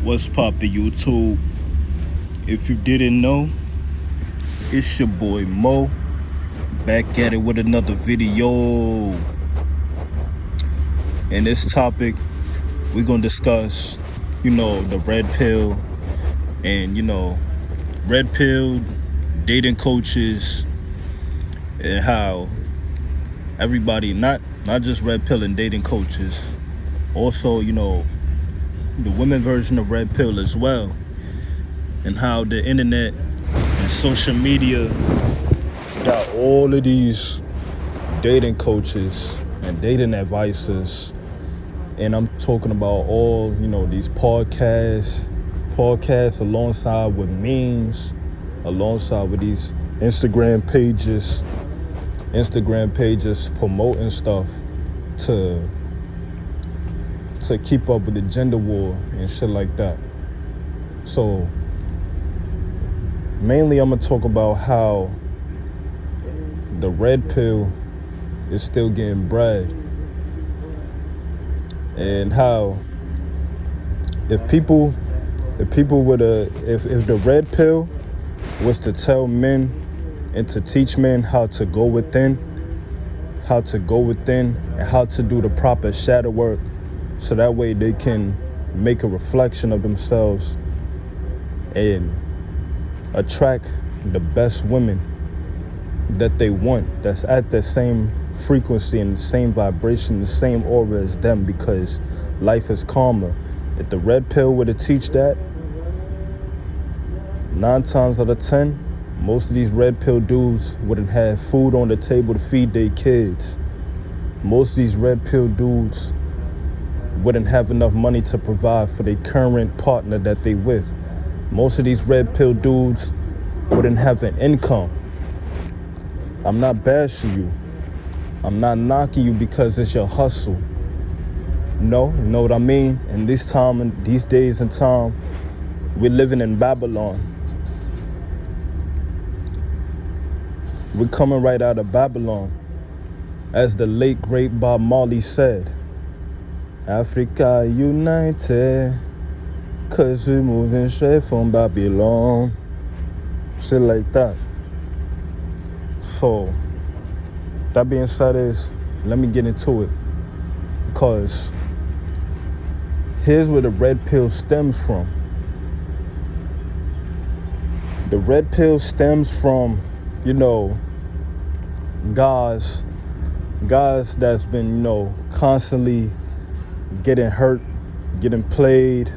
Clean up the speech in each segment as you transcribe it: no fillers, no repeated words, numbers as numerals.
What's poppin' YouTube? If you didn't know, it's your boy Mo, back at it with another video. In this topic, we're gonna discuss, the red pill and red pill dating coaches and how everybody, not just red pill and dating coaches, also the women version of red pill as well, and how the internet and social media got all of these dating coaches and dating advisors. And I'm talking about all these podcasts alongside with memes, alongside with these Instagram pages promoting stuff to keep up with the gender war and shit like that. So mainly I'm gonna talk about how the red pill is still getting bred, and how if the red pill was to tell men and to teach men how to go within and how to do the proper shadow work, so that way they can make a reflection of themselves and attract the best women that they want, that's at the same frequency and the same vibration, the same aura as them, because life is karma. If the red pill were to teach that, 9 times out of 10, most of these red pill dudes wouldn't have food on the table to feed their kids. Most of these red pill dudes wouldn't have enough money to provide for their current partner that they with. Most of these red pill dudes wouldn't have an income. I'm not bashing you. I'm not knocking you because it's your hustle. No, you know what I mean? In this time and these days and time, we're living in Babylon. We're coming right out of Babylon. As the late great Bob Marley said, Africa united, 'cause we're moving straight from Babylon. Shit like that. So, that being said, let me get into it, because here's where the red pill stems from. The red pill stems from, guys that's been, constantly getting hurt, getting played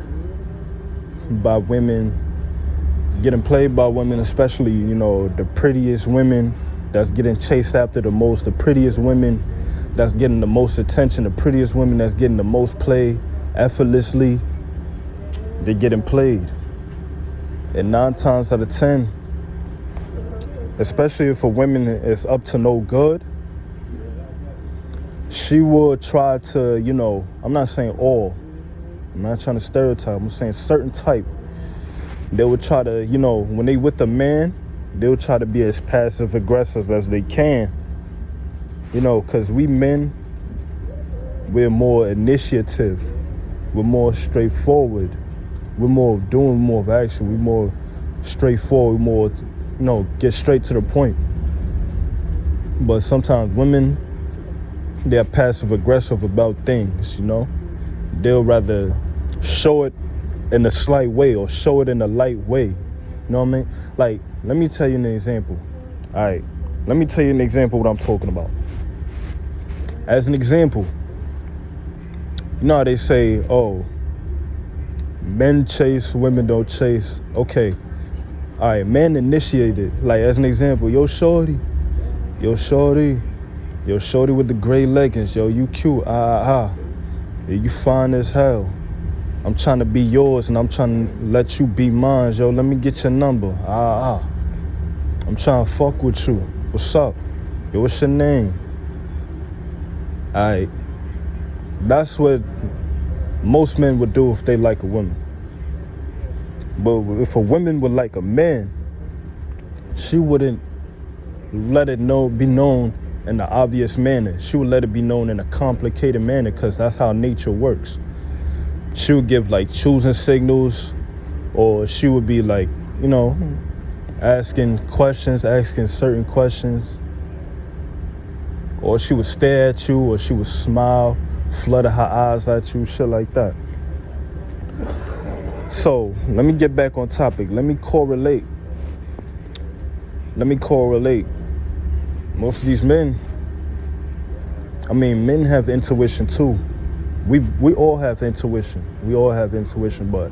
by women, especially, the prettiest women that's getting chased after the most, the prettiest women that's getting the most attention, the prettiest women that's getting the most play effortlessly, they're getting played. And 9 times out of 10, especially if a woman is up to no good, she will try to, I'm not saying all, I'm not trying to stereotype, I'm saying certain type. They will try to, when they with a man, they'll try to be as passive aggressive as they can, because we men, we're more initiative, we're more straightforward, we're more doing more of action, we're more straightforward, more, get straight to the point. But sometimes women, they're passive aggressive about things, they'll rather show it in a slight way or show it in a light way. You know what I mean? Like, let me tell you an example. All right, let me tell you an example of what I'm talking about. As an example, you know how they say, oh, men chase, women don't chase. Okay, all right, men initiated. Like, as an example, yo shorty with the gray leggings, yo, you cute, yeah, you fine as hell. I'm trying to be yours and I'm trying to let you be mine, yo. Let me get your number. I'm trying to fuck with you. What's up? Yo, what's your name? Alright. That's what most men would do if they like a woman. But if a woman would like a man, she wouldn't let it be known in an obvious manner. She would let it be known in a complicated manner, because that's how nature works. she would give like choosing signals, or she would be like, you know, asking certain questions, or she would stare at you, or she would smile, flutter her eyes at you, shit like that. So let me get back on topic. Let me correlate. Most of these men, men have intuition too. We all have intuition. But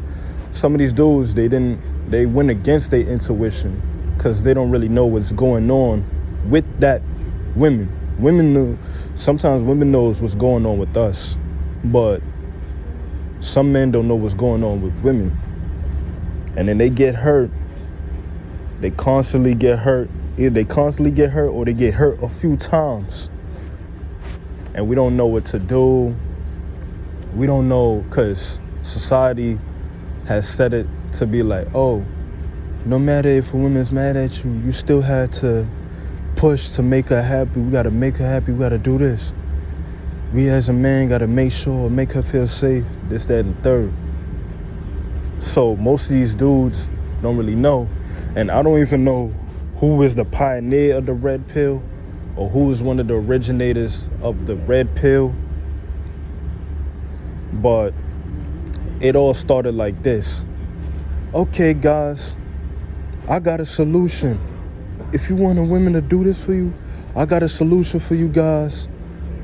some of these dudes, they went against their intuition because they don't really know what's going on with that women. Sometimes women knows what's going on with us, but some men don't know what's going on with women. And then they get hurt. They constantly get hurt. Either they constantly get hurt or they get hurt a few times. And we don't know what to do. We don't know, because society has set it to be like, oh, no matter if a woman's mad at you, you still had to push to make her happy. We gotta make her happy. We gotta do this. We as a man gotta make her feel safe, this, that, and third. So most of these dudes don't really know. And I don't even know who is the pioneer of the red pill, or who is one of the originators of the red pill. But it all started like this. Okay, guys, I got a solution. If you want a woman to do this for you, I got a solution for you guys.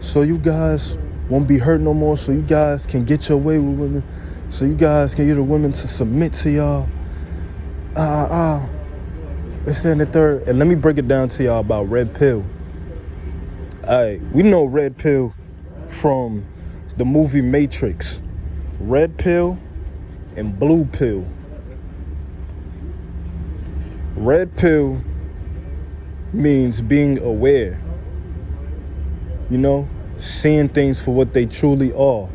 So you guys won't be hurt no more. So you guys can get your way with women. So you guys can get a woman to submit to y'all. This and the third. And let me break it down to y'all about red pill. Alright, we know red pill from the movie Matrix. Red pill and blue pill. Red pill means being aware. Seeing things for what they truly are.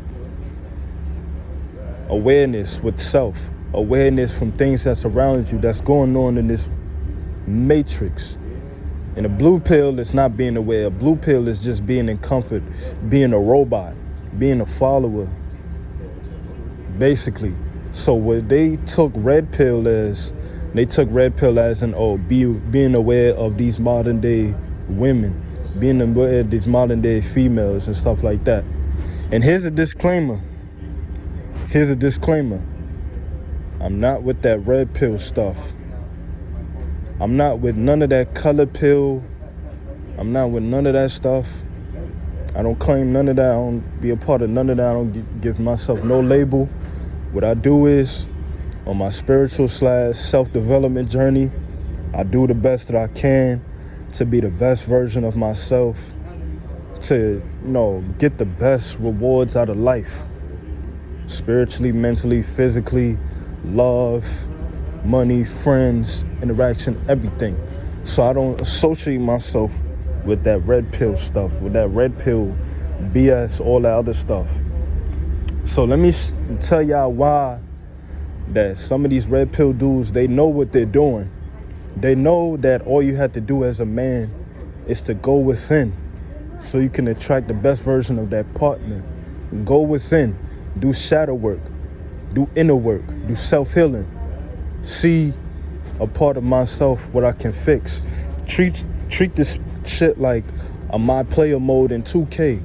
Awareness with self. Awareness from things that's around you, that's going on in this matrix. And a blue pill is not being aware. A blue pill is just being in comfort, being a robot, being a follower, basically. So what they took red pill as, being aware of these modern day women, being aware of these modern day females and stuff like that. And here's a disclaimer. I'm not with that red pill stuff. I'm not with none of that color pill. I'm not with none of that stuff. I don't claim none of that. I don't be a part of none of that. I don't give myself no label. What I do is, on my spiritual / self-development journey, I do the best that I can to be the best version of myself, to, get the best rewards out of life. Spiritually, mentally, physically, love, money, friends, interaction, everything. So I don't associate myself with that red pill stuff, with that red pill BS, all that other stuff. So let me tell y'all why that some of these red pill dudes, they know what they're doing. They know that all you have to do as a man is to go within so you can attract the best version of that partner. Go within, do shadow work, do inner work, do self-healing. See a part of myself what I can fix. Treat this shit like a my player mode in 2K.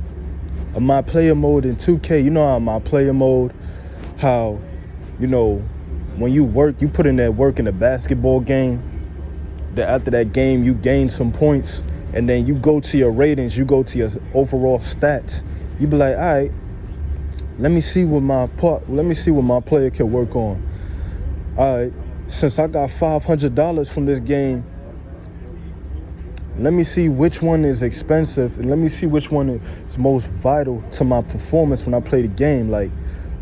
A my player mode in 2K. You know how my player mode, how, when you work, you put in that work in a basketball game, that after that game you gain some points, and then you go to your ratings, you go to your overall stats. You be like, all right, let me see what my player can work on. All right, since I got $500 from this game, let me see which one is expensive, and let me see which one is most vital to my performance when I play the game. Like,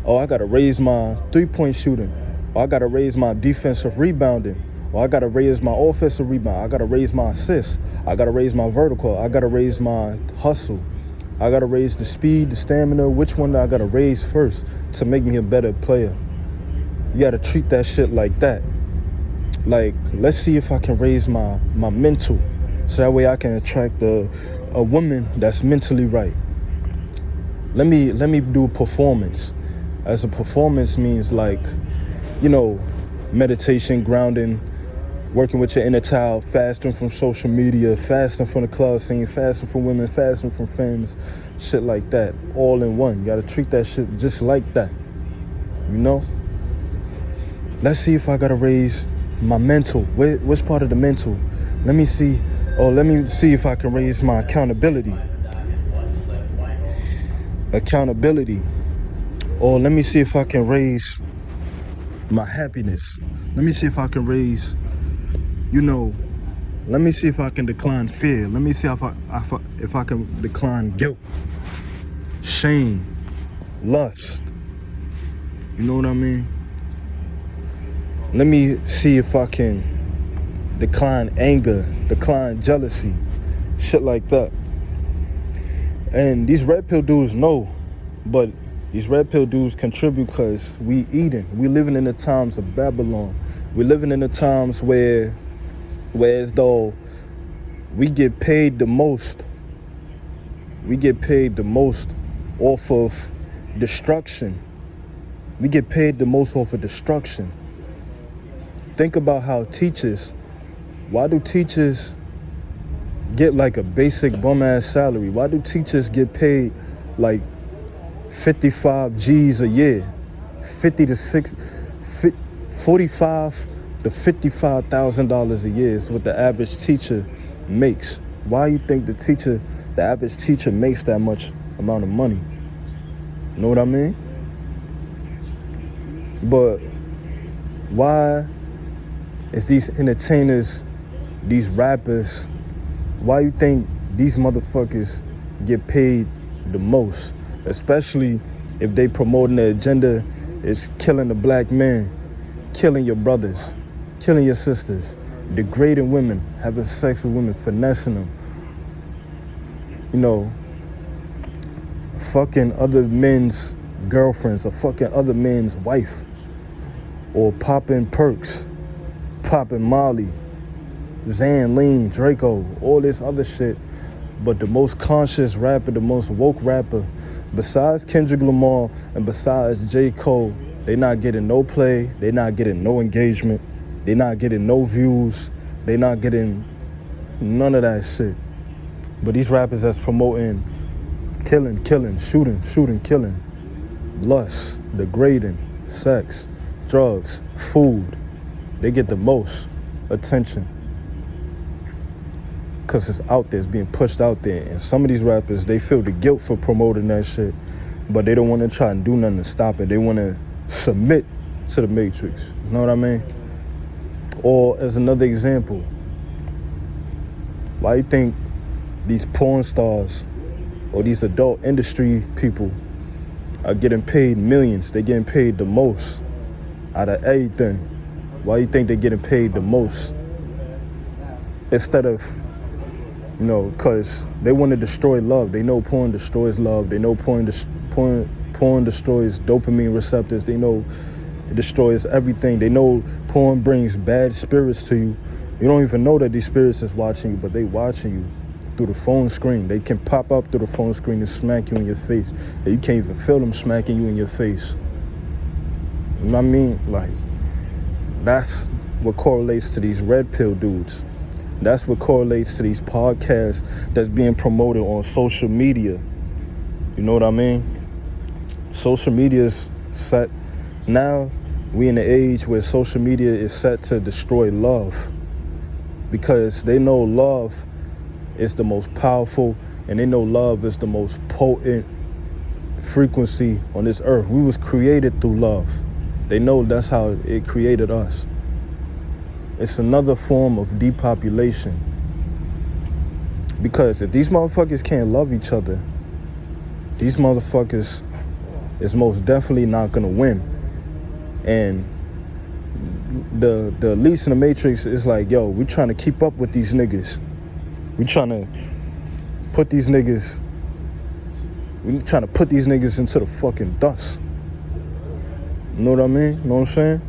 oh, I gotta raise my 3-point shooting, or I gotta raise my defensive rebounding, or I gotta raise my offensive rebound, I gotta raise my assists, I gotta raise my vertical, I gotta raise my hustle, I gotta raise the speed, the stamina. Which one do I gotta raise first to make me a better player? You gotta treat that shit like that. Like, let's see if I can raise my mental, so that way I can attract a woman that's mentally right. Let me do performance. as a performance means like, you know, meditation, grounding, working with your inner child, fasting from social media, fasting from the club scene, fasting from women, fasting from friends, shit like that, all in one. You gotta treat that shit just like that, you know? Let's see if I gotta raise my mental. What's part of the mental? Let me see if I can raise my accountability. Or let me see if I can raise my happiness. Let me see if I can raise, you know, let me see if I can decline fear. Let me see if I can decline guilt, shame, lust. You know what I mean? Let me see if I can decline anger, decline jealousy, shit like that. And these red pill dudes know, but these red pill dudes contribute because we eating. We living in the times of Babylon. We living in the times where as though we get paid the most. We get paid the most off of destruction. We get paid the most off of destruction. Think about how why do teachers get like a basic bum ass salary? Why do teachers get paid like 55 G's a year? 45 to $55,000 a year is what the average teacher makes. Why you think the average teacher makes that much amount of money? You know what I mean? But why is these entertainers, these rappers, why you think these motherfuckers get paid the most? Especially if they promoting the agenda is killing the black man, killing your brothers, killing your sisters, degrading women, having sex with women, finessing them, you know, fucking other men's girlfriends or fucking other men's wife, or popping perks, popping Molly, Xan, Lean, Draco, all this other shit. But the most conscious rapper, the most woke rapper, besides Kendrick Lamar and besides J. Cole, they not getting no play, they not getting no engagement, they not getting no views, they not getting none of that shit. But these rappers that's promoting killing, shooting, killing, lust, degrading, sex, drugs, food, they get the most attention. Because it's out there, it's being pushed out there. And some of these rappers, they feel the guilt for promoting that shit, but they don't want to try and do nothing to stop it. They want to submit to the matrix. You know what I mean? Or as another example, why you think these porn stars or these adult industry people are getting paid millions? They're getting paid the most out of everything. Why you think they're getting paid the most? Instead of, you know, because they want to destroy love. They know porn destroys love. They know porn destroys dopamine receptors. They know it destroys everything. They know porn brings bad spirits to you. You don't even know that these spirits is watching you, but they watching you through the phone screen. They can pop up through the phone screen and smack you in your face. And you can't even feel them smacking you in your face. You know what I mean? Like, that's what correlates to these red pill dudes. That's what correlates to these podcasts that's being promoted on social media. You know what I mean? Social media is set. Now, we in the age where social media is set to destroy love. Because they know love is the most powerful, and they know love is the most potent frequency on this earth. We was created through love. They know that's how it created us. It's another form of depopulation. Because if these motherfuckers can't love each other, these motherfuckers is most definitely not gonna win. And the elites in the Matrix is like, yo, we trying to keep up with these niggas. We trying to put these niggas into the fucking dust. You know what I mean? You know what I'm saying?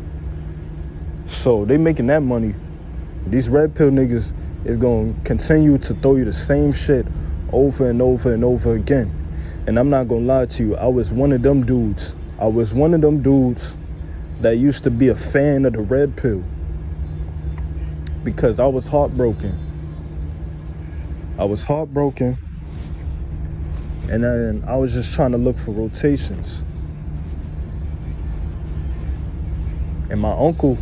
So they making that money. These red pill niggas is gonna continue to throw you the same shit over and over and over again. And I'm not gonna lie to you, I was one of them dudes. I was one of them dudes that used to be a fan of the red pill because I was heartbroken. I was heartbroken, and then I was just trying to look for rotations. And my uncle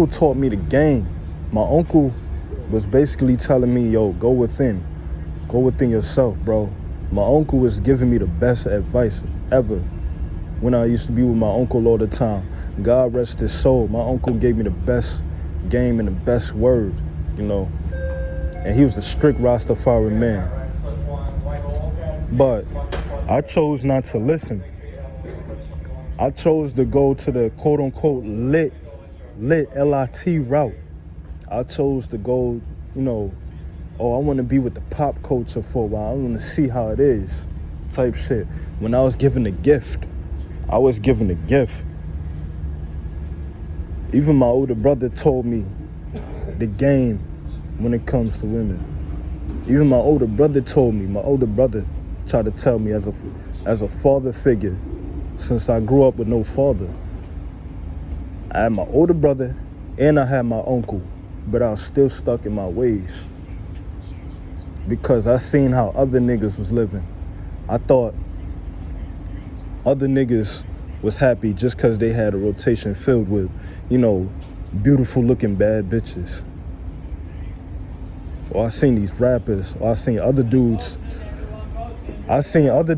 taught me the game. My uncle was basically telling me, yo, go within yourself, bro. My uncle was giving me the best advice ever when I used to be with my uncle all the time. God rest his soul. My uncle gave me the best game and the best word, you know. And he was a strict Rastafari man. But I chose not to listen. I chose to go to the quote-unquote lit LIT route. I chose to go, you know, oh, I want to be with the pop culture for a while. I want to see how it is, type shit. When I was given a gift, I was given a gift. Even my older brother told me the game when it comes to women. Even my older brother told me. My older brother tried to tell me as a father figure, since I grew up with no father. I had my older brother and I had my uncle, but I was still stuck in my ways because I seen how other niggas was living. I thought other niggas was happy just because they had a rotation filled with, you know, beautiful looking bad bitches. Or I seen these rappers, or I seen other dudes lie. I seen other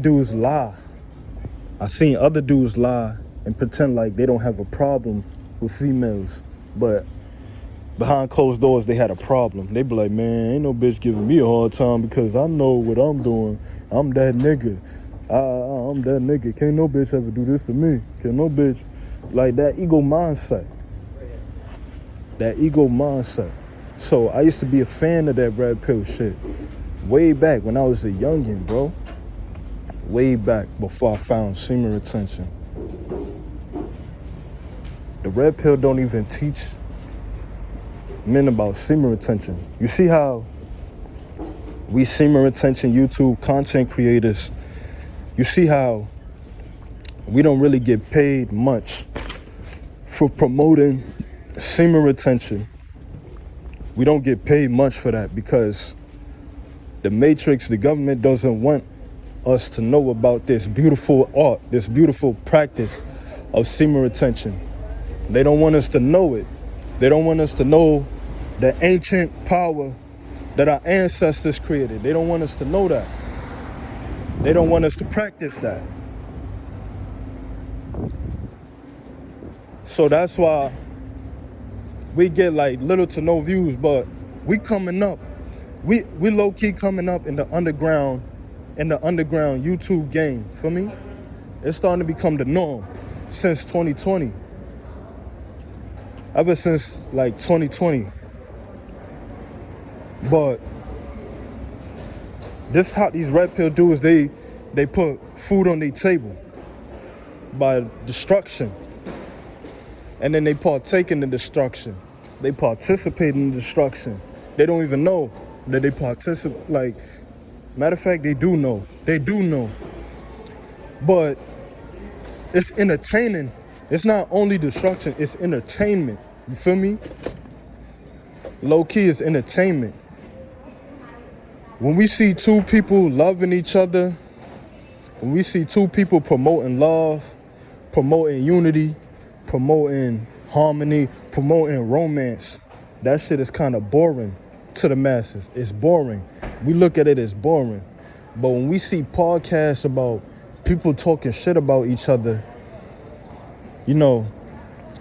dudes lie and pretend like they don't have a problem with females, but behind closed doors they had a problem. They be like, man, ain't no bitch giving me a hard time because I know what I'm doing. I'm that nigga. I'm that nigga. Can't no bitch ever do this to me. Can't no bitch. Like that ego mindset. So I used to be a fan of that red pill shit way back when I was a youngin', bro. Way back before I found semen retention. The red pill don't even teach men about semen retention. You see how we semen retention YouTube content creators, you see how we don't really get paid much for promoting semen retention. We don't get paid much for that because the Matrix, the government doesn't want us to know about this beautiful art, this beautiful practice of semen retention. They don't want us to know it. They don't want us to know the ancient power that our ancestors created. They don't want us to know that. They don't want us to practice that. So that's why we get like little to no views, but we coming up. We low-key coming up in the underground YouTube game, feel me? It's starting to become the norm since 2020. Ever since like 2020. But this how these red pill dudes, they put food on their table by destruction. And then they partake in the destruction. They participate in the destruction. They don't even know that they participate. Like, matter of fact, they do know. They do know. But it's entertaining. It's not only destruction, it's entertainment. You feel me? Low key is entertainment. When we see two people loving each other, when we see two people promoting love, promoting unity, promoting harmony, promoting romance, that shit is kind of boring to the masses. It's boring. We look at it as boring. But when we see podcasts about people talking shit about each other, you know,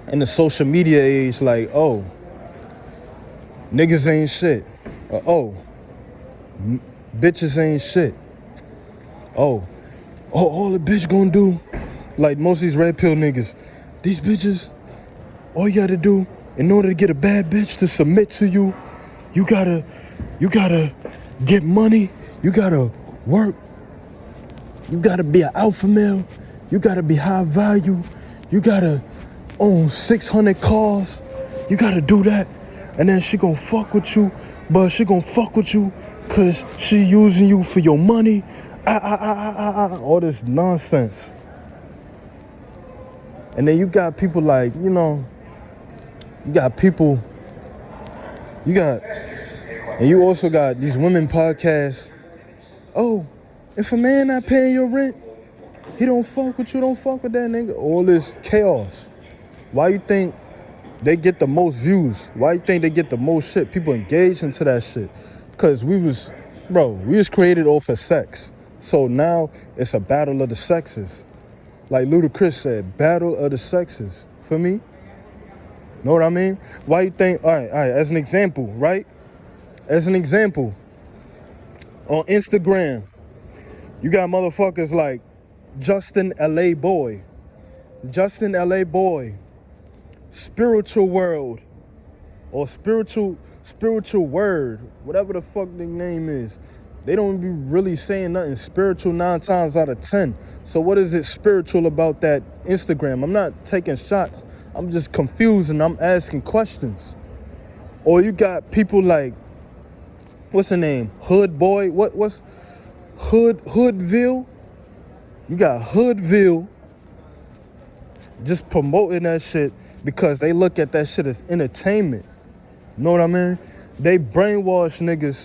in the social media age, like, oh, niggas ain't shit. Or, oh, bitches ain't shit. Oh, all the bitch gonna do, like most of these red pill niggas, these bitches, all you gotta do in order to get a bad bitch to submit to you, you gotta get money, you gotta work, you gotta be an alpha male, you gotta be high value, you gotta own 600 cars, you gotta do that, and then she gonna fuck with you, but she gonna fuck with you cause she using you for your money, all this nonsense. And then you got people like, you got people, you got, and you also got these women podcasts. Oh, if a man not paying your rent, he don't fuck with you, don't fuck with that nigga. All this chaos. Why you think they get the most views? Why you think they get the most shit? People engage into that shit. Cause we was created off of sex. So now it's a battle of the sexes. Like Ludacris said, battle of the sexes. For me? Know what I mean? Why you think, all right, as an example, right? As an example, on Instagram, you got motherfuckers like Justin LA Boy, Spiritual World, or Spiritual Word, whatever the fuck their name is. They don't be really saying nothing spiritual 9 times out of 10. So what is it spiritual about that Instagram? I'm not taking shots. I'm just confused and I'm asking questions. Or you got people like, what's the name? Hood Boy? What's Hoodville? You got Hoodville just promoting that shit because they look at that shit as entertainment. Know what I mean? They brainwash niggas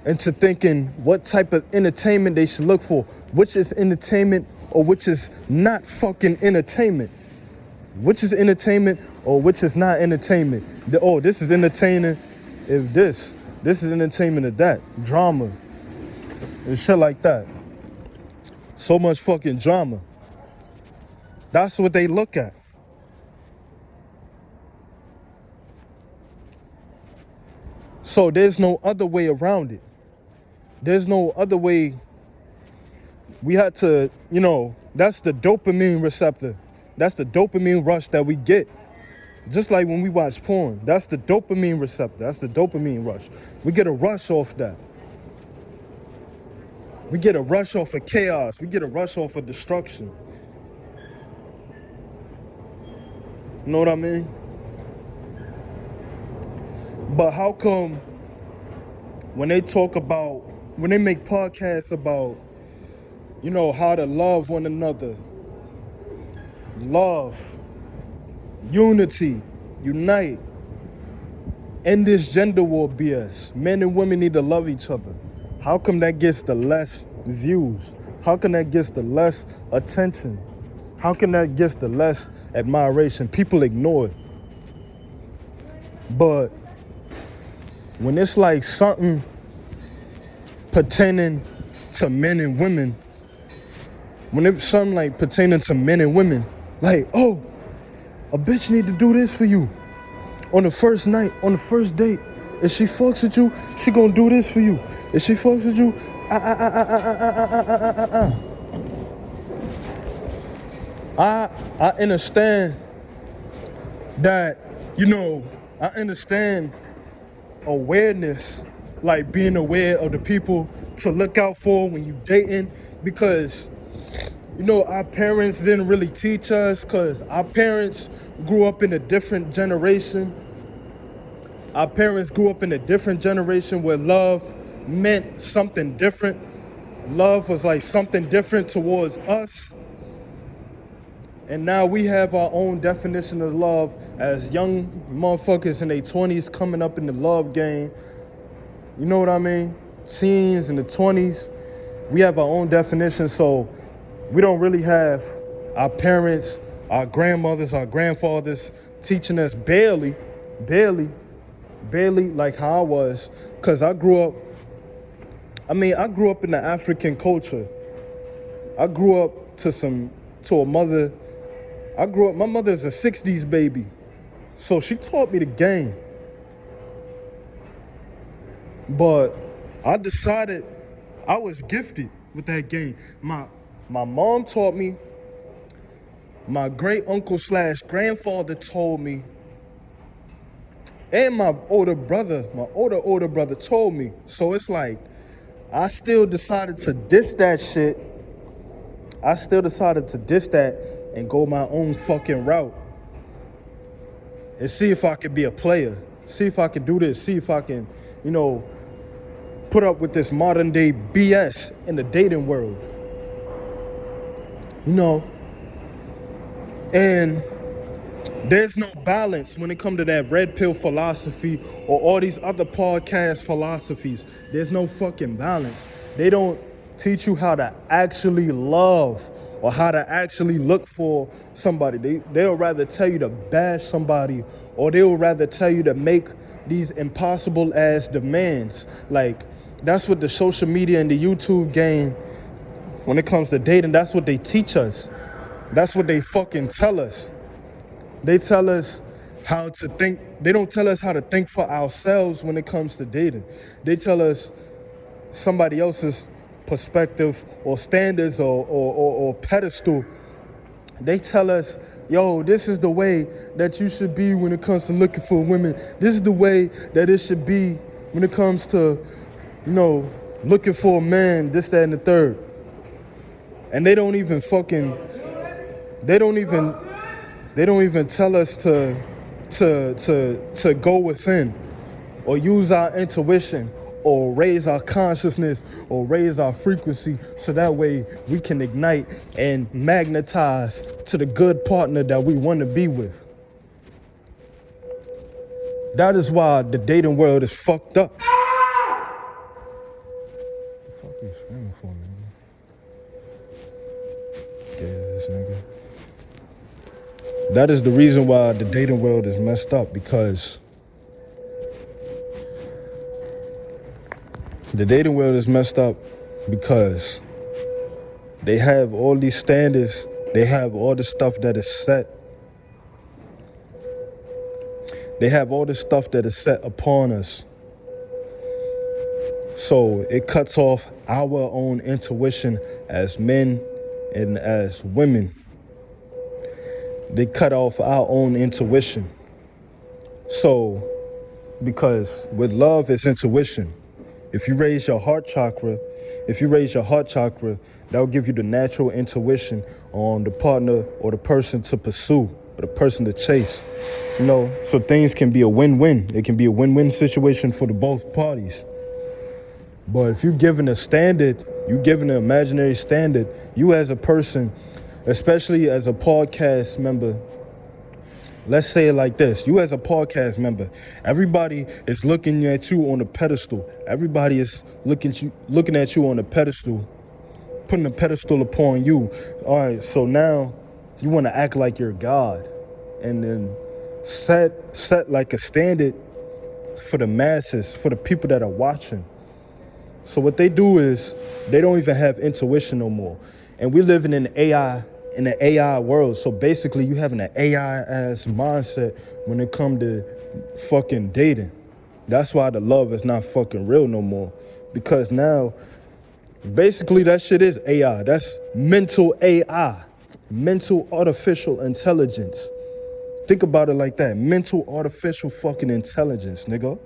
into thinking what type of entertainment they should look for. Which is entertainment or which is not fucking entertainment. Which is entertainment or which is not entertainment. This is entertaining if this is entertainment of that. Drama. And shit like that. So much fucking drama. That's what they look at. So there's no other way around it. There's no other way. We had to, that's the dopamine receptor. That's the dopamine rush that we get. Just like when we watch porn. That's the dopamine receptor. That's the dopamine rush. We get a rush off that. We get a rush off of chaos. We get a rush off of destruction. You know what I mean? But how come when they make podcasts about, how to love one another, love, unity, unite, end this gender war BS. Men and women need to love each other. How come that gets the less views? How come that gets the less attention? How come that gets the less admiration? People ignore it. But when it's like something pertaining to men and women, when it's something like pertaining to men and women, like, oh, a bitch need to do this for you on the first night, on the first date. If she fucks with you, she gonna do this for you. If she fucks with you, I understand that, I understand awareness, like being aware of the people to look out for when you dating, because our parents didn't really teach us, because our parents grew up in a different generation. Our parents grew up in a different generation where love meant something different. Love was like something different towards us. And now we have our own definition of love as young motherfuckers in their 20s coming up in the love game. You know what I mean? Teens in the 20s. We have our own definition, so we don't really have our parents, our grandmothers, our grandfathers teaching us barely like how I was. Because I grew up in the African culture. I grew up to a mother. My mother's a 60s baby. So she taught me the game. But I decided I was gifted with that game. My mom taught me. My great uncle / grandfather told me. And my older brother told me. So it's like, I still decided to diss that shit. I still decided to diss that and go my own fucking route. And see if I could be a player. See if I could do this. See if I can, put up with this modern day BS in the dating world. And there's no balance when it comes to that red pill philosophy or all these other podcast philosophies. There's no fucking balance. They don't teach you how to actually love or how to actually look for somebody. They'll rather tell you to bash somebody, or they'll rather tell you to make these impossible ass demands. Like, that's what the social media and the YouTube game, when it comes to dating, that's what they teach us. That's what they fucking tell us. They tell us how to think. They don't tell us how to think for ourselves when it comes to dating. They tell us somebody else's perspective or standards or pedestal. They tell us, yo, this is the way that you should be when it comes to looking for women. This is the way that it should be when it comes to, looking for a man, this, that, and the third. And they don't even tell us to go within or use our intuition or raise our consciousness or raise our frequency, so that way we can ignite and magnetize to the good partner that we want to be with. That is why the dating world is fucked up. What the fuck are you screaming for, man? This nigga. That is the reason why the dating world is messed up, because the dating world is messed up because they have all these standards. They have all the stuff that is set. They have all the stuff that is set upon us. So it cuts off our own intuition as men and as women. They cut off our own intuition. So, because with love, it's intuition. If you raise your heart chakra, that will give you the natural intuition on the partner or the person to pursue or the person to chase. So things can be a win-win. It can be a win-win situation for the both parties. But if you're given a standard, you're given an imaginary standard, you as a person, especially as a podcast member, let's say it like this. You as a podcast member, everybody is looking at you on a pedestal. Everybody is looking at you on a pedestal, putting a pedestal upon you. All right, so now you want to act like you're God, and then set like a standard for the masses, for the people that are watching. So what they do is they don't even have intuition no more. And we're living in an AI world. So basically you having an AI ass mindset when it comes to fucking dating. That's why the love is not fucking real no more. Because now, basically that shit is AI. That's mental AI. Mental artificial intelligence. Think about it like that. Mental artificial fucking intelligence, nigga.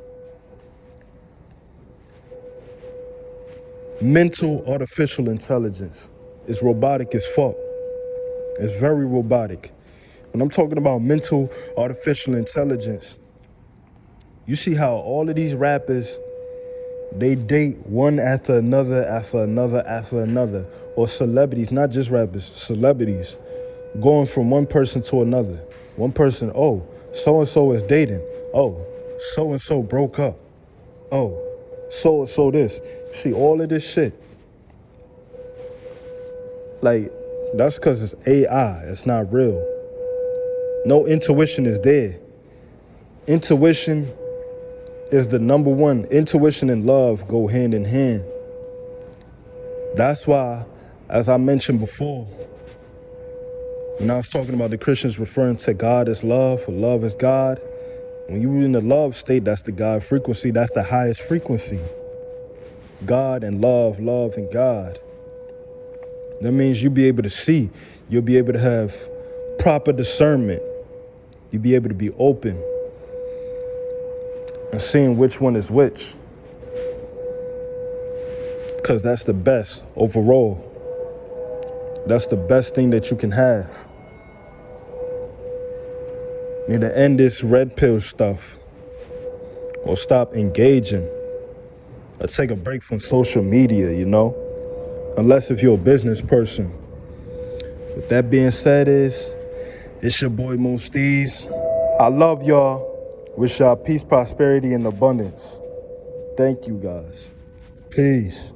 Mental artificial intelligence. It's robotic as fuck. It's very robotic. When I'm talking about mental artificial intelligence, you see how all of these rappers, they date one after another, or celebrities, not just rappers, celebrities, going from one person to another. One person, oh, so-and-so is dating. Oh, so-and-so broke up. Oh, so-and-so this. See, all of this shit. Like, that's because it's AI. It's not real. No intuition is there. Intuition is the number one. Intuition and love go hand in hand. That's why, as I mentioned before, when I was talking about the Christians referring to God as love, or love as God, when you're in the love state, that's the God frequency. That's the highest frequency. God and love and God. That means you'll be able to see. You'll be able to have proper discernment. You'll be able to be open and seeing which one is which. Because that's the best overall. That's the best thing that you can have. You need to end this red pill stuff, or stop engaging, or take a break from social media, unless if you're a business person. With that being said, It's your boy Moon Steez. I love y'all. Wish y'all peace, prosperity, and abundance. Thank you guys. Peace.